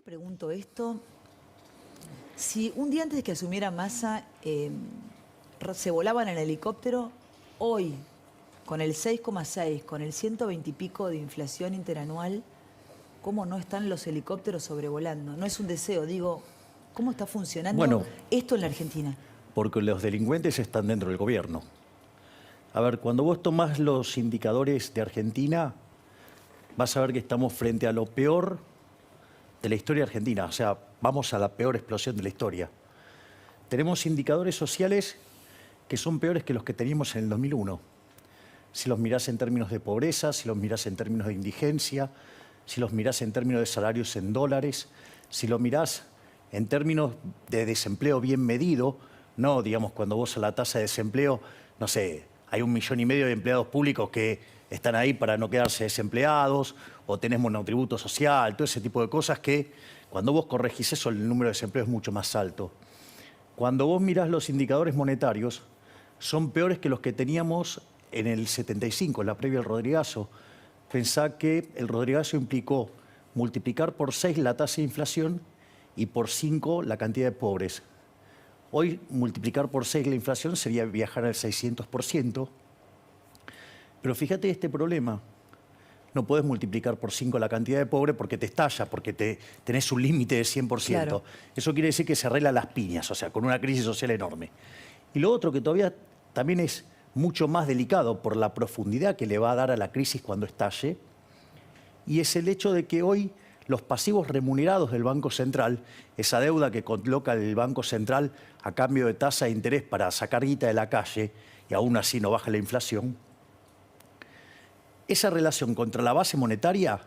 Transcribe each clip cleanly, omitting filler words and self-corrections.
me pregunto esto, si un día antes de que asumiera Massa se volaban en helicóptero, hoy, con el 6,6, con el 120 y pico de inflación interanual, ¿cómo no están los helicópteros sobrevolando? No es un deseo, digo, ¿cómo está funcionando esto en la Argentina? Porque los delincuentes están dentro del gobierno. A ver, cuando vos tomás los indicadores de Argentina, vas a ver que estamos frente a lo peor de la historia argentina. O sea, vamos a la peor explosión de la historia. Tenemos indicadores sociales que son peores que los que teníamos en el 2001. Si los mirás en términos de pobreza, si los mirás en términos de indigencia, si los mirás en términos de salarios en dólares, si lo mirás en términos de desempleo bien medido, no, digamos, cuando vos a la tasa de desempleo, no sé, hay 1,5 millones de empleados públicos que están ahí para no quedarse desempleados, o tenés monotributo social, todo ese tipo de cosas que cuando vos corregís eso, el número de desempleo es mucho más alto. Cuando vos mirás los indicadores monetarios, son peores que los que teníamos en el 75, en la previa al Rodrigazo. Pensá que el Rodrigazo implicó multiplicar por 6 la tasa de inflación y por 5 la cantidad de pobres. Hoy multiplicar por 6 la inflación sería viajar al 600%. Pero fíjate este problema. No podés multiplicar por 5 la cantidad de pobres porque te estalla, porque tenés un límite de 100%. Claro. Eso quiere decir que se arregla las piñas, o sea, con una crisis social enorme. Y lo otro que todavía también es mucho más delicado por la profundidad que le va a dar a la crisis cuando estalle, y es el hecho de que hoy los pasivos remunerados del Banco Central, esa deuda que coloca el Banco Central a cambio de tasa de interés para sacar guita de la calle, y aún así no baja la inflación, esa relación contra la base monetaria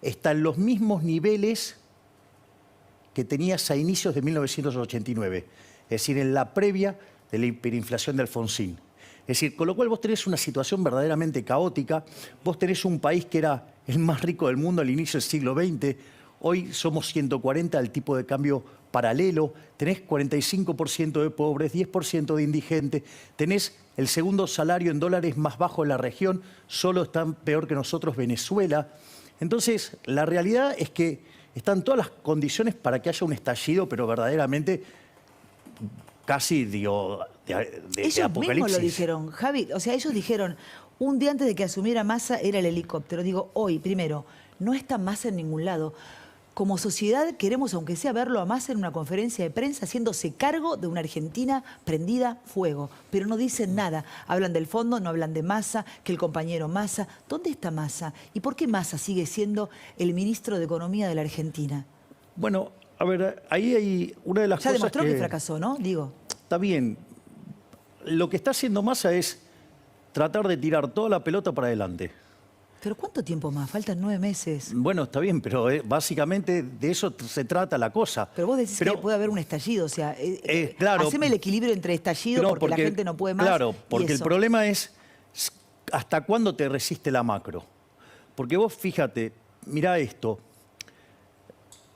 está en los mismos niveles que tenías a inicios de 1989, es decir, en la previa de la hiperinflación de Alfonsín. Es decir, con lo cual vos tenés una situación verdaderamente caótica, vos tenés un país que era el más rico del mundo al inicio del siglo XX, hoy somos 140 del tipo de cambio paralelo, tenés 45% de pobres, 10% de indigentes, tenés el segundo salario en dólares más bajo de la región, solo están peor que nosotros Venezuela. Entonces, la realidad es que están todas las condiciones para que haya un estallido, pero verdaderamente casi, digo, de apocalipsis. Ellos mismos lo dijeron, Javi. O sea, ellos dijeron, un día antes de que asumiera Massa era el helicóptero. Digo, hoy, primero, no está Massa en ningún lado. Como sociedad queremos, aunque sea, verlo a Massa en una conferencia de prensa haciéndose cargo de una Argentina prendida fuego. Pero no dicen nada. Hablan del fondo, no hablan de Massa, que el compañero Massa. ¿Dónde está Massa? ¿Y por qué Massa sigue siendo el ministro de Economía de la Argentina? Bueno, a ver, ahí hay una de las cosas ya demostró que fracasó, ¿no? Digo. Está bien. Lo que está haciendo Massa es tratar de tirar toda la pelota para adelante. ¿Pero cuánto tiempo más? Faltan 9 meses. Bueno, está bien, pero básicamente de eso se trata la cosa. Pero vos decís que puede haber un estallido, o sea, claro, haceme el equilibrio entre estallido porque la gente no puede más. Claro, porque el problema es hasta cuándo te resiste la macro. Porque vos fíjate, mirá esto,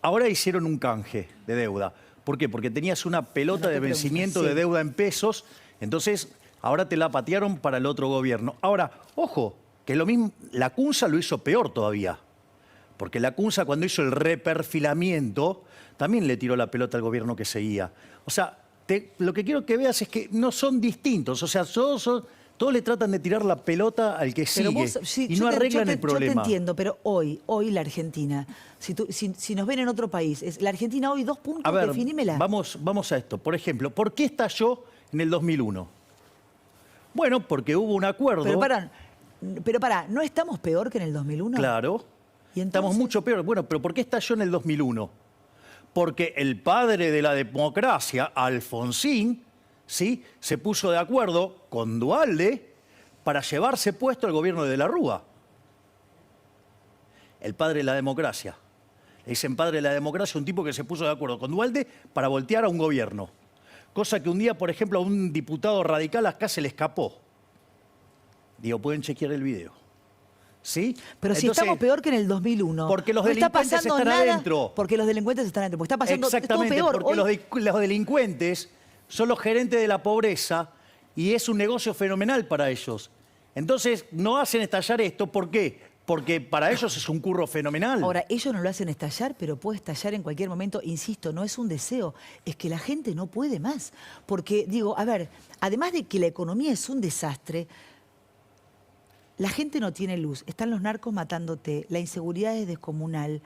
ahora hicieron un canje de deuda. ¿Por qué? Porque tenías una pelota de vencimiento de deuda en pesos, entonces ahora te la patearon para el otro gobierno. Ahora, ojo, que lo mismo, la CUNSA lo hizo peor todavía, porque la CUNSA cuando hizo el reperfilamiento también le tiró la pelota al gobierno que seguía. O sea, lo que quiero que veas es que no son distintos, o sea, todos le tratan de tirar la pelota al que sigue y no arreglan el problema. Yo te entiendo, pero hoy la Argentina, si nos ven en otro país, la Argentina hoy 2 puntos, a ver, definímela. Vamos a esto. Por ejemplo, ¿por qué estalló en el 2001? Bueno, porque hubo un acuerdo. Pero pará, ¿no estamos peor que en el 2001? Claro, ¿Y estamos mucho peor. Bueno, pero ¿por qué estalló en el 2001? Porque el padre de la democracia, Alfonsín, ¿sí?, se puso de acuerdo con Duhalde para llevarse puesto el gobierno de la Rúa. El padre de la democracia. Le dicen padre de la democracia un tipo que se puso de acuerdo con Duhalde para voltear a un gobierno. Cosa que un día, por ejemplo, a un diputado radical acá se le escapó. Digo, pueden chequear el video. ¿Sí? Pero si estamos peor que en el 2001. Porque los delincuentes están adentro. Porque los delincuentes están adentro. Porque está pasando todo peor. Porque los delincuentes son los gerentes de la pobreza y es un negocio fenomenal para ellos. Entonces, no hacen estallar esto. ¿Por qué? porque para ellos es un curro fenomenal. Ahora, ellos no lo hacen estallar, pero puede estallar en cualquier momento. Insisto, no es un deseo, es que la gente no puede más. Porque, digo, a ver, además de que la economía es un desastre, la gente no tiene luz, están los narcos matándote, la inseguridad es descomunal,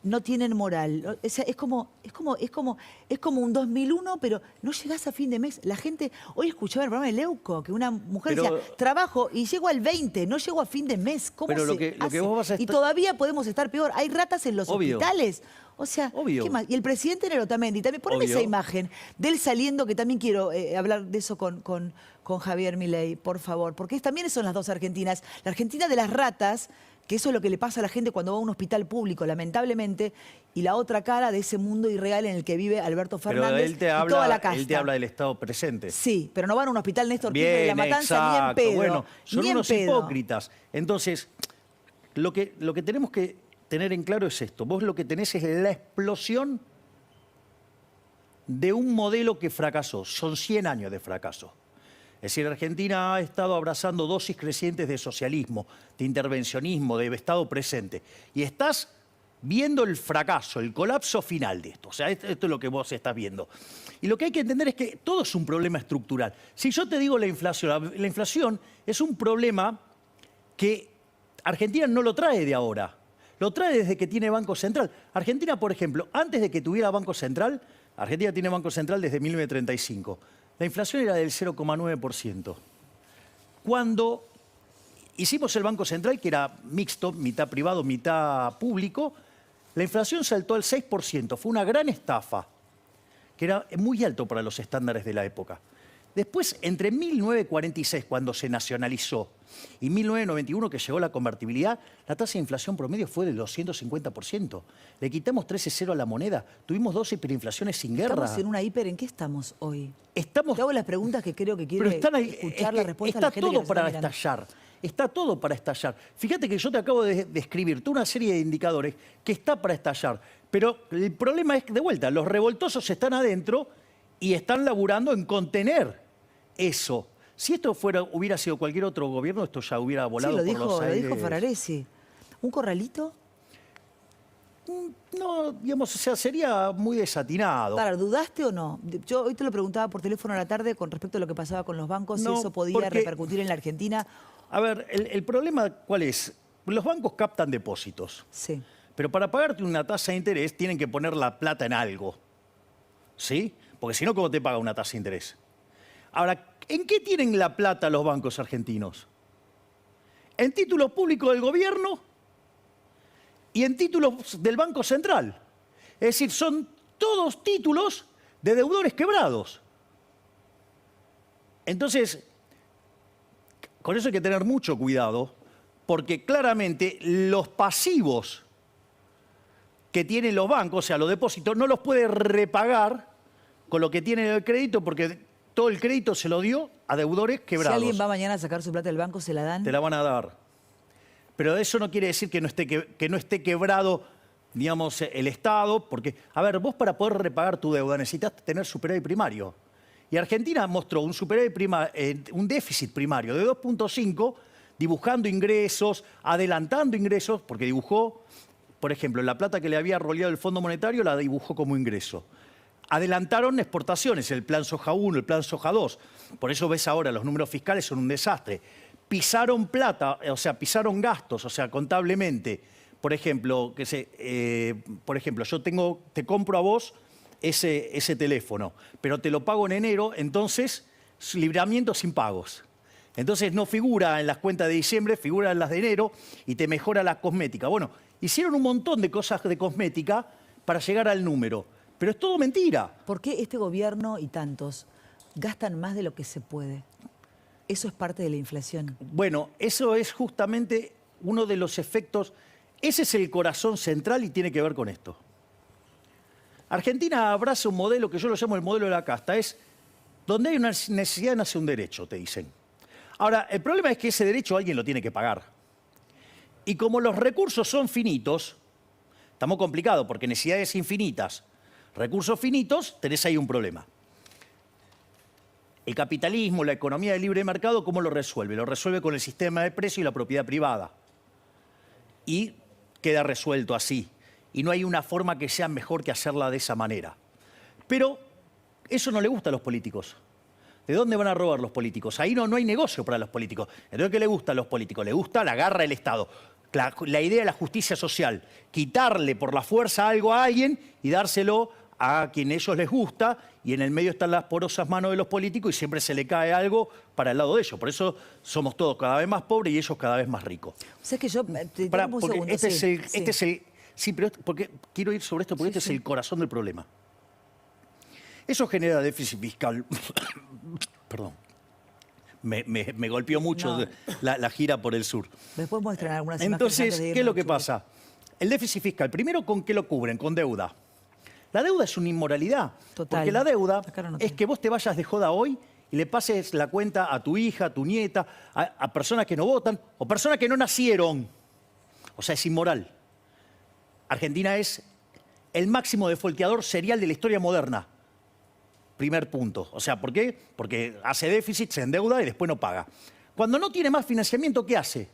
no tienen moral. O sea, es como un 2001, pero no llegás a fin de mes. La gente, hoy escuchaba el programa de Leuco, que una mujer Pero, decía, trabajo y llego al 20, no llego a fin de mes. ¿Cómo pero se lo que hace? vos vas a Y estar- todavía podemos estar peor. Hay ratas en los Obvio. hospitales. O sea, Obvio. ¿qué más? Y el presidente Nero Otamendi, también poneme Obvio. esa imagen de él saliendo, que también quiero hablar de eso con Javier Milei, por favor, porque también son las dos Argentinas. La Argentina de las ratas, que eso es lo que le pasa a la gente cuando va a un hospital público, lamentablemente, y la otra cara de ese mundo irreal en el que vive Alberto Pero Fernández él te y toda la habla, casta. él te habla del Estado presente. Sí, pero no van a un hospital Néstor Kirchner y Bien, La Matanza exacto. ni en pedo. Bueno, son ni en unos pedo. hipócritas. Entonces, lo que tenemos que tener en claro es esto. Vos lo que tenés es la explosión de un modelo que fracasó. Son 100 años de fracaso. Es decir, Argentina ha estado abrazando dosis crecientes de socialismo, de intervencionismo, de Estado presente. Y estás viendo el fracaso, el colapso final de esto. O sea, esto es lo que vos estás viendo. Y lo que hay que entender es que todo es un problema estructural. Si yo te digo la inflación es un problema que Argentina no lo trae de ahora. Lo trae desde que tiene Banco Central. Argentina, por ejemplo, antes de que tuviera Banco Central, Argentina tiene Banco Central desde 1935. La inflación era del 0,9%. Cuando hicimos el Banco Central, que era mixto, mitad privado, mitad público, la inflación saltó al 6%. Fue una gran estafa, que era muy alto para los estándares de la época. Después, entre 1946, cuando se nacionalizó, y 1991, que llegó la convertibilidad, la tasa de inflación promedio fue del 250%. Le quitamos 13,0 a la moneda. Tuvimos 2 hiperinflaciones sin guerra. Estamos en una hiper, ¿en qué estamos hoy? Estamos... Te hago las preguntas que creo que quiere Pero están ahí, escuchar es la que respuesta de está la gente que todo nos está para mirando. estallar. Está todo para estallar. Fíjate que yo te acabo de describir toda una serie de indicadores que está para estallar. Pero el problema es que, de vuelta, los revoltosos están adentro y están laburando en contener eso. Si esto hubiera sido cualquier otro gobierno, esto ya hubiera volado Sí, por los aires. lo dijo Ferraresi. ¿Un corralito? No, digamos, o sea, sería muy desatinado. Claro, ¿dudaste o no? Yo hoy te lo preguntaba por teléfono a la tarde con respecto a lo que pasaba con los bancos, No, si eso podía porque- repercutir en la Argentina. A ver, el problema, ¿cuál es? Los bancos captan depósitos. Sí. Pero para pagarte una tasa de interés tienen que poner la plata en algo. ¿Sí? Porque si no, ¿cómo te paga una tasa de interés? Ahora, ¿en qué tienen la plata los bancos argentinos? En títulos públicos del gobierno y en títulos del Banco Central. Es decir, son todos títulos de deudores quebrados. Entonces, con eso hay que tener mucho cuidado, porque claramente los pasivos que tienen los bancos, o sea, los depósitos, no los puede repagar con lo que tiene el crédito, porque todo el crédito se lo dio a deudores quebrados. Si alguien va mañana a sacar su plata del banco, ¿se la dan? Te la van a dar. Pero eso no quiere decir que no esté quebrado, digamos, el Estado, porque, a ver, vos para poder repagar tu deuda necesitas tener superávit primario. Y Argentina mostró un déficit primario de 2,5, dibujando ingresos, adelantando ingresos, porque dibujó, por ejemplo, la plata que le había roleado el Fondo Monetario la dibujó como ingreso. Adelantaron exportaciones, el plan soja 1, el plan soja 2. Por eso ves ahora, los números fiscales son un desastre. Pisaron plata, o sea, pisaron gastos, o sea, contablemente. Por ejemplo, yo te compro a vos ese teléfono, pero te lo pago en enero, entonces libramiento sin pagos. Entonces no figura en las cuentas de diciembre, figura en las de enero y te mejora la cosmética. Bueno, hicieron un montón de cosas de cosmética para llegar al número, pero es todo mentira. ¿Por qué este gobierno y tantos gastan más de lo que se puede? Eso es parte de la inflación. Bueno, eso es justamente uno de los efectos, ese es el corazón central y tiene que ver con esto. Argentina abraza un modelo que yo lo llamo el modelo de la casta, es donde hay una necesidad nace un derecho, te dicen. Ahora, el problema es que ese derecho alguien lo tiene que pagar. Y como los recursos son finitos, estamos complicados porque necesidades infinitas, recursos finitos, tenés ahí un problema. El capitalismo, la economía del libre mercado, ¿cómo lo resuelve? Lo resuelve con el sistema de precios y la propiedad privada. y queda resuelto así. Y no hay una forma que sea mejor que hacerla de esa manera. Pero eso no le gusta a los políticos. ¿De dónde van a robar los políticos? Ahí no hay negocio para los políticos. Entonces, ¿qué le gusta a los políticos? Le gusta la garra del Estado. La idea de la justicia social. Quitarle por la fuerza algo a alguien y dárselo a quien ellos les gusta, y en el medio están las porosas manos de los políticos y siempre se le cae algo para el lado de ellos. Por eso somos todos cada vez más pobres y ellos cada vez más ricos. O sea, es que yo... Sí, pero porque quiero ir sobre esto porque este es el corazón del problema. Eso genera déficit fiscal. Perdón. Me golpeó mucho la gira por el sur. Después muestran algunas imágenes. Entonces, ¿qué es lo que pasa? El déficit fiscal, primero, ¿con qué lo cubren? Con deuda. La deuda es una inmoralidad. Total. Porque la deuda es que vos te vayas de joda hoy y le pases la cuenta a tu hija, a tu nieta, a personas que no votan o personas que no nacieron. O sea, es inmoral. Argentina es el máximo defolteador serial de la historia moderna. Primer punto. O sea, ¿por qué? Porque hace déficit, se endeuda y después no paga. Cuando no tiene más financiamiento, ¿qué hace?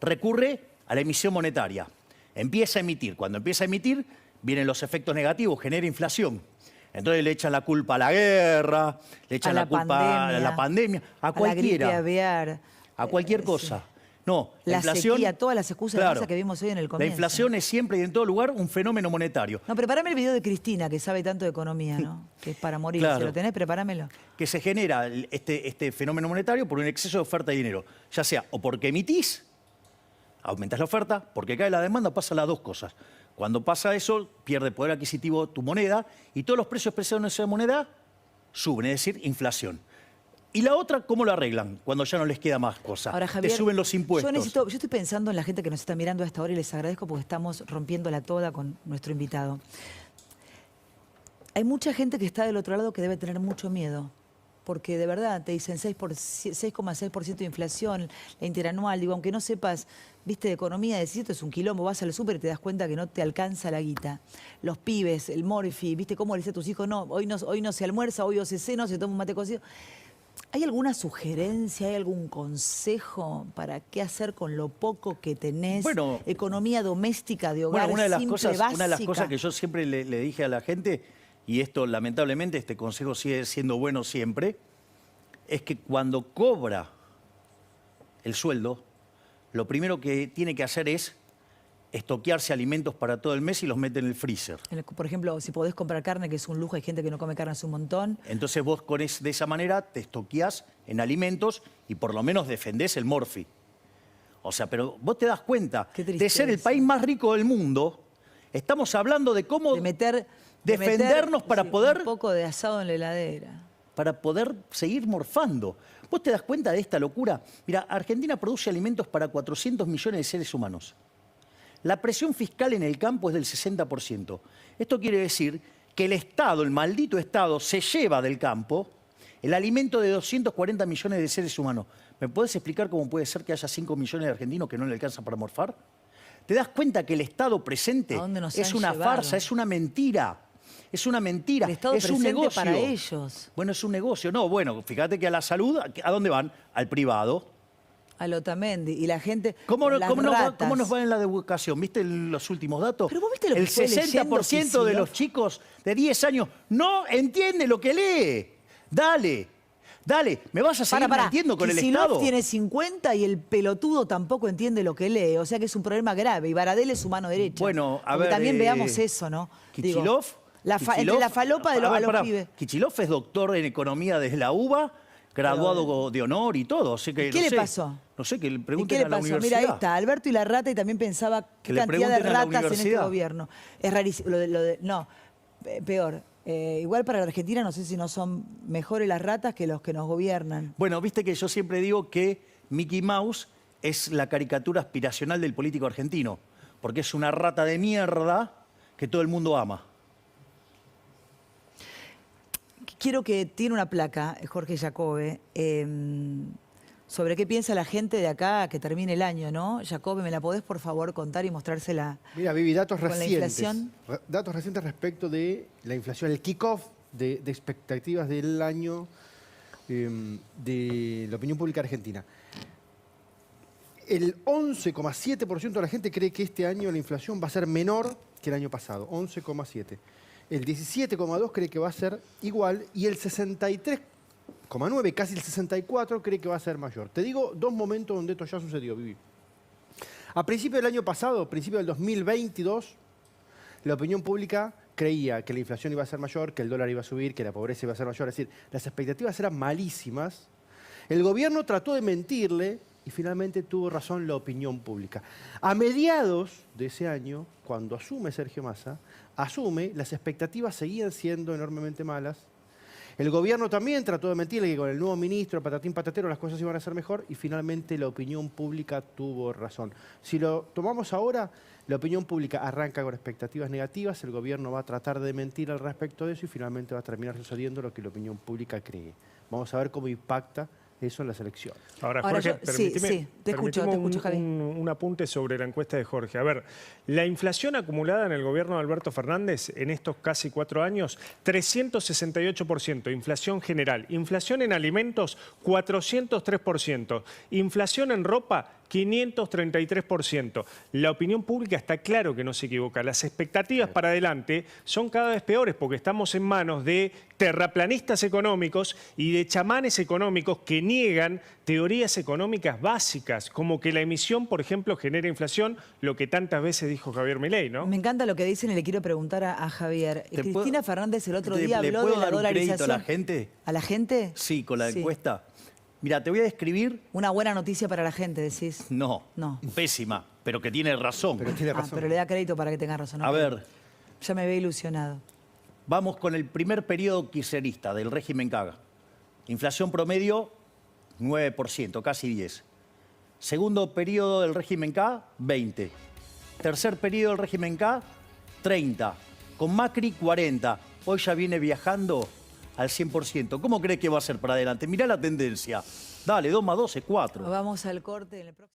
Recurre a la emisión monetaria. Empieza a emitir. Cuando empieza a emitir, vienen los efectos negativos, genera inflación. Entonces le echan la culpa a la guerra, le echan la culpa a la pandemia, a cualquiera. La gripe aviar. A cualquier cosa. Sí. No, la inflación, sequía, todas las excusas que vimos hoy en el comienzo. La inflación es siempre y en todo lugar un fenómeno monetario. No, prepárame el video de Cristina, que sabe tanto de economía, ¿no? Que es para morir. Claro. Si lo tenés, prepáramelo. Que se genera este fenómeno monetario por un exceso de oferta de dinero. Ya sea o porque emitís, aumentas la oferta, porque cae la demanda, pasan las dos cosas. Cuando pasa eso, pierde poder adquisitivo tu moneda y todos los precios expresados en esa moneda suben, es decir, inflación. Y la otra, ¿cómo lo arreglan? Cuando ya no les queda más cosa. Ahora, Javier, te suben los impuestos. Yo estoy pensando en la gente que nos está mirando a esta hora y les agradezco porque estamos rompiéndola toda con nuestro invitado. Hay mucha gente que está del otro lado que debe tener mucho miedo. Porque de verdad te dicen 6,6% de inflación, la interanual. Digo, aunque no sepas, viste, de economía, decís esto es un quilombo, vas al súper y te das cuenta que no te alcanza la guita. Los pibes, el morfi, viste cómo le dice a tus hijos, no, hoy no se almuerza, hoy o se cena, se toma un mate cocido. ¿Hay alguna sugerencia, hay algún consejo para qué hacer con lo poco que tenés? Bueno, economía doméstica de hogar, una de las básica. cosas que yo siempre le dije a la gente, y esto lamentablemente este consejo sigue siendo bueno siempre, es que cuando cobra el sueldo, lo primero que tiene que hacer es estoquearse alimentos para todo el mes y los mete en el freezer. Por ejemplo, si podés comprar carne, que es un lujo, hay gente que no come carne hace un montón. Entonces vos de esa manera te estoqueás en alimentos y por lo menos defendés el morfi. O sea, pero vos te das cuenta de ser el país más rico del mundo, estamos hablando de cómo defendernos para poder... un poco de asado en la heladera. Para poder seguir morfando. ¿Vos te das cuenta de esta locura? Mira, Argentina produce alimentos para 400 millones de seres humanos. La presión fiscal en el campo es del 60%. Esto quiere decir que el Estado, el maldito Estado, se lleva del campo el alimento de 240 millones de seres humanos. ¿Me puedes explicar cómo puede ser que haya 5 millones de argentinos que no le alcanzan para morfar? ¿Te das cuenta que el Estado presente es una farsa, es una mentira? Es una mentira, el Estado es un negocio. Para ellos. Bueno, es un negocio. No, bueno, fíjate que a la salud, ¿a dónde van? Al privado. Al Otamendi. Y la gente. ¿Cómo nos va en la educación? ¿Viste los últimos datos? Pero vos viste lo que el 60% de los chicos de 10 años no entiende lo que lee. Dale. ¿Me vas a seguir mintiendo con el Estado? Tiene 50 y el pelotudo tampoco entiende lo que lee. O sea que es un problema grave. Y Baradel es su mano derecha. Bueno, a ver. También veamos eso, ¿no? Kicillof. Entre la falopa de los pibes. Kicillof es doctor en economía desde la UBA, graduado de honor y todo. Así que, ¿Qué le pasó? No sé, que le pregunten a la universidad. Mira, ahí está, Alberto y la rata, y también pensaba qué cantidad de ratas en este gobierno. Es rarísimo. No, peor. Igual para la Argentina no sé si no son mejores las ratas que los que nos gobiernan. Bueno, viste que yo siempre digo que Mickey Mouse es la caricatura aspiracional del político argentino, porque es una rata de mierda que todo el mundo ama. Quiero que tiene una placa, Jorge Jacobe, sobre qué piensa la gente de acá que termine el año, ¿no? Jacobe, ¿me la podés por favor contar y mostrársela? Mira, Vivi, datos recientes. ¿Con la inflación? Datos recientes respecto de la inflación, el kick-off de expectativas del año de la opinión pública argentina. El 11,7% de la gente cree que este año la inflación va a ser menor que el año pasado, 11,7%. El 17,2% cree que va a ser igual y el 63,9%, casi el 64%, cree que va a ser mayor. Te digo dos momentos donde esto ya sucedió, Vivi. A principio del año pasado, a principio del 2022, la opinión pública creía que la inflación iba a ser mayor, que el dólar iba a subir, que la pobreza iba a ser mayor. Es decir, las expectativas eran malísimas. El gobierno trató de mentirle y finalmente tuvo razón la opinión pública. A mediados de ese año, cuando asume Sergio Massa, las expectativas seguían siendo enormemente malas. El gobierno también trató de mentirle que con el nuevo ministro, patatín patatero, las cosas iban a ser mejor y finalmente la opinión pública tuvo razón. Si lo tomamos ahora, la opinión pública arranca con expectativas negativas, el gobierno va a tratar de mentir al respecto de eso y finalmente va a terminar sucediendo lo que la opinión pública cree. Vamos a ver cómo impacta eso en las elecciones. Ahora, Jorge, sí, te escucho, Javi. Un apunte sobre la encuesta de Jorge. A ver, la inflación acumulada en el gobierno de Alberto Fernández en estos casi 4 años, 368%, inflación general. Inflación en alimentos, 403%. Inflación en ropa, 533%. La opinión pública está claro que no se equivoca. Las expectativas para adelante son cada vez peores porque estamos en manos de terraplanistas económicos y de chamanes económicos que niegan teorías económicas básicas, como que la emisión, por ejemplo, genera inflación, lo que tantas veces dijo Javier Milei, ¿no? Me encanta lo que dicen y le quiero preguntar a Javier. Cristina Fernández el otro día habló de la ¿Le puedo dar un crédito dolarización. a la gente? ¿A la gente? Sí, con la encuesta. Mira, te voy a describir... Una buena noticia para la gente, decís. No, No. pésima, pero que tiene razón. Pero tiene razón. Pero le da crédito para que tenga razón. A ok. ver, Ya me veo ilusionado. vamos con el primer periodo kirchnerista del régimen Kaga. Inflación promedio, 9%, casi 10%. Segundo periodo del régimen K, 20%. Tercer periodo del régimen K, 30%. Con Macri, 40%. Hoy ya viene viajando al 100%. ¿Cómo crees que va a ser para adelante? Mirá la tendencia. Dale, 2 más 2 es 4. Vamos al corte en el próximo.